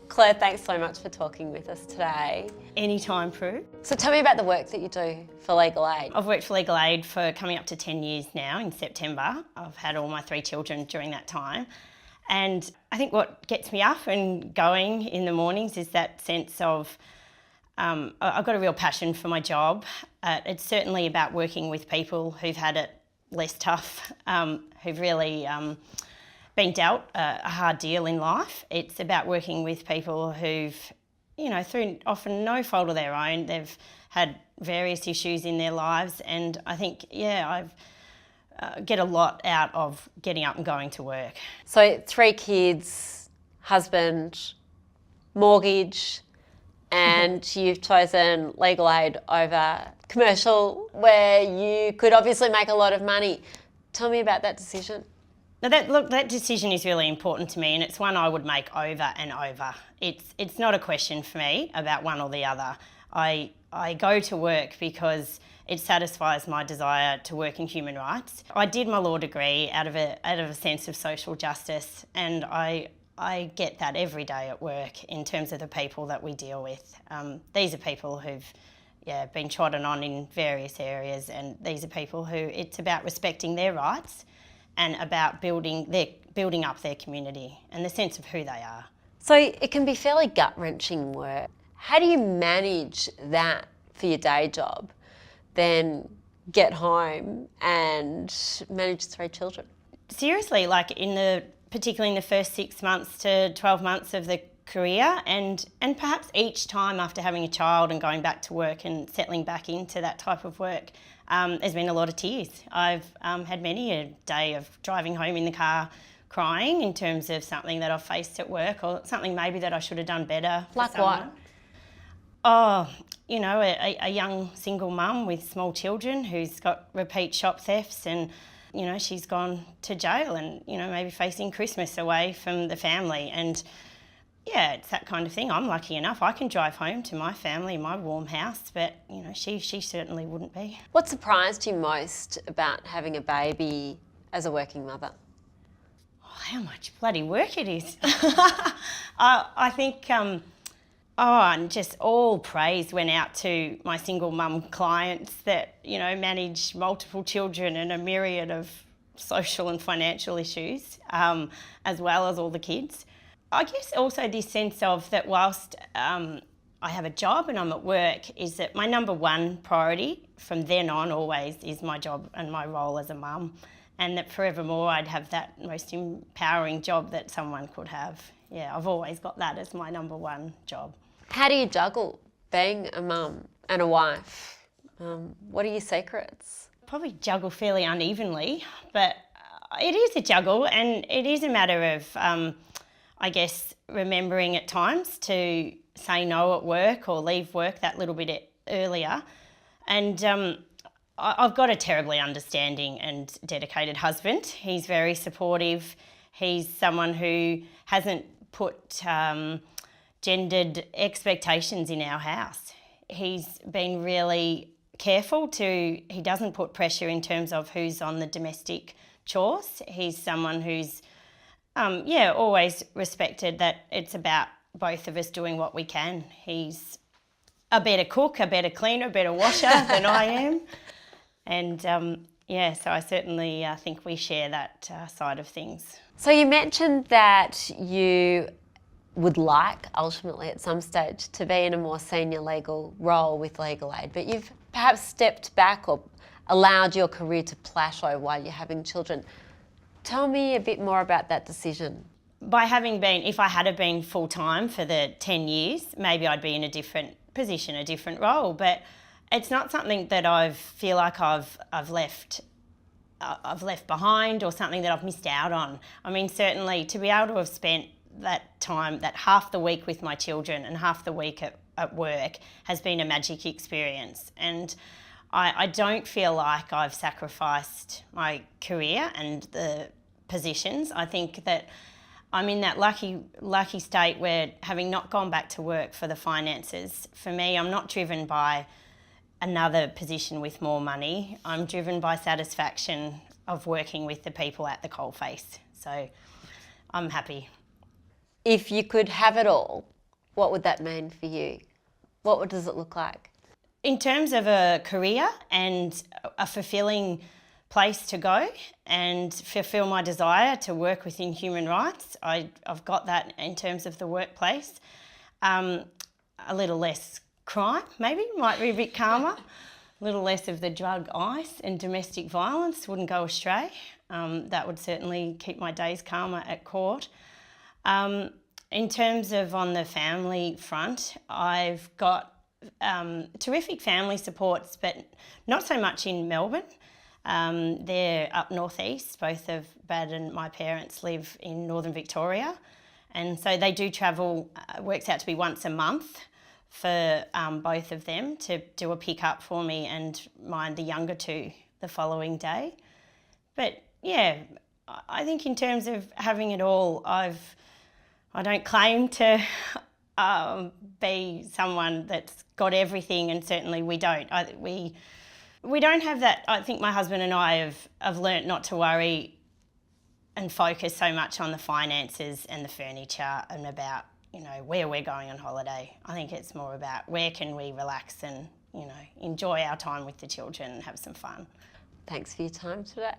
Claire, thanks so much for talking with us today. Anytime, Prue. So tell me about the work that you do for Legal Aid. I've worked for Legal Aid for coming up to 10 years now in September. I've had all my 3 children during that time. And I think what gets me up and going in the mornings is that sense of I've got a real passion for my job. It's certainly about working with people who've had it less tough, who've really been dealt a hard deal in life. It's about working with people who've, through often no fault of their own, they've had various issues in their lives. And I think, I've get a lot out of getting up and going to work. So 3 kids, husband, mortgage, and you've chosen Legal Aid over commercial, where you could obviously make a lot of money. Tell me about that decision. Now that decision is really important to me, and it's one I would make over and over. It's not a question for me about one or the other. I go to work because it satisfies my desire to work in human rights. I did my law degree out of a sense of social justice, and I get that every day at work in terms of the people that we deal with. These are people who've been trodden on in various areas, and these are people who it's about respecting their rights and about building up their community and the sense of who they are. So it can be fairly gut-wrenching work. How do you manage that for your day job, then get home and manage 3 children? Seriously, particularly in the first 6 months to 12 months of the career, and perhaps each time after having a child and going back to work and settling back into that type of work, there's been a lot of tears. I've had many a day of driving home in the car crying in terms of something that I've faced at work, or something maybe that I should have done better. Like what? Oh, a young single mum with small children who's got repeat shop thefts, and she's gone to jail and maybe facing Christmas away from the family. And it's that kind of thing. I'm lucky enough I can drive home to my family, my warm house, but she certainly wouldn't be. What surprised you most about having a baby as a working mother? Oh, how much bloody work it is. I think and just all praise went out to my single mum clients that manage multiple children and a myriad of social and financial issues, as well as all the kids. I guess also this sense of that whilst I have a job and I'm at work, is that my number one priority from then on always is my job and my role as a mum, and that forevermore I'd have that most empowering job that someone could have. Yeah, I've always got that as my number one job. How do you juggle being a mum and a wife? What are your secrets? Probably juggle fairly unevenly, but it is a juggle, and it is a matter of I guess remembering at times to say no at work or leave work that little bit earlier. And I've got a terribly understanding and dedicated husband. He's very supportive. He's someone who hasn't put gendered expectations in our house. He's been really careful he doesn't put pressure in terms of who's on the domestic chores. He's someone who's always respected that it's about both of us doing what we can. He's a better cook, a better cleaner, a better washer than I am. And so I certainly think we share that side of things. So you mentioned that you would like, ultimately at some stage, to be in a more senior legal role with Legal Aid, but you've perhaps stepped back or allowed your career to plateau while you're having children. Tell me a bit more about that decision. By having been, if I had been full-time for the 10 years, maybe I'd be in a different position, a different role, but it's not something that I feel like I've left behind, or something that I've missed out on. I mean, certainly to be able to have spent that time, that half the week with my children and half the week at work, has been a magic experience. And I don't feel like I've sacrificed my career and the positions. I think that I'm in that lucky state where, having not gone back to work for the finances, for me, I'm not driven by another position with more money. I'm driven by satisfaction of working with the people at the coalface. So I'm happy. If you could have it all, what would that mean for you? Does it look like? In terms of a career and a fulfilling place to go and fulfil my desire to work within human rights, I've got that in terms of the workplace. A little less crime, maybe, might be a bit calmer. A little less of the drug ice and domestic violence wouldn't go astray. That would certainly keep my days calmer at court. In terms of on the family front, I've got terrific family supports, but not so much in Melbourne. They're up northeast. Both of Brad and my parents live in northern Victoria, and so they do travel. Works out to be once a month for both of them to do a pick-up for me and mind the younger two the following day. But yeah, I think in terms of having it all, I don't claim to be someone that's got everything, and certainly we don't. We don't have that. I think my husband and I have learnt not to worry and focus so much on the finances and the furniture and about, where we're going on holiday. I think it's more about where can we relax and, enjoy our time with the children and have some fun. Thanks for your time today.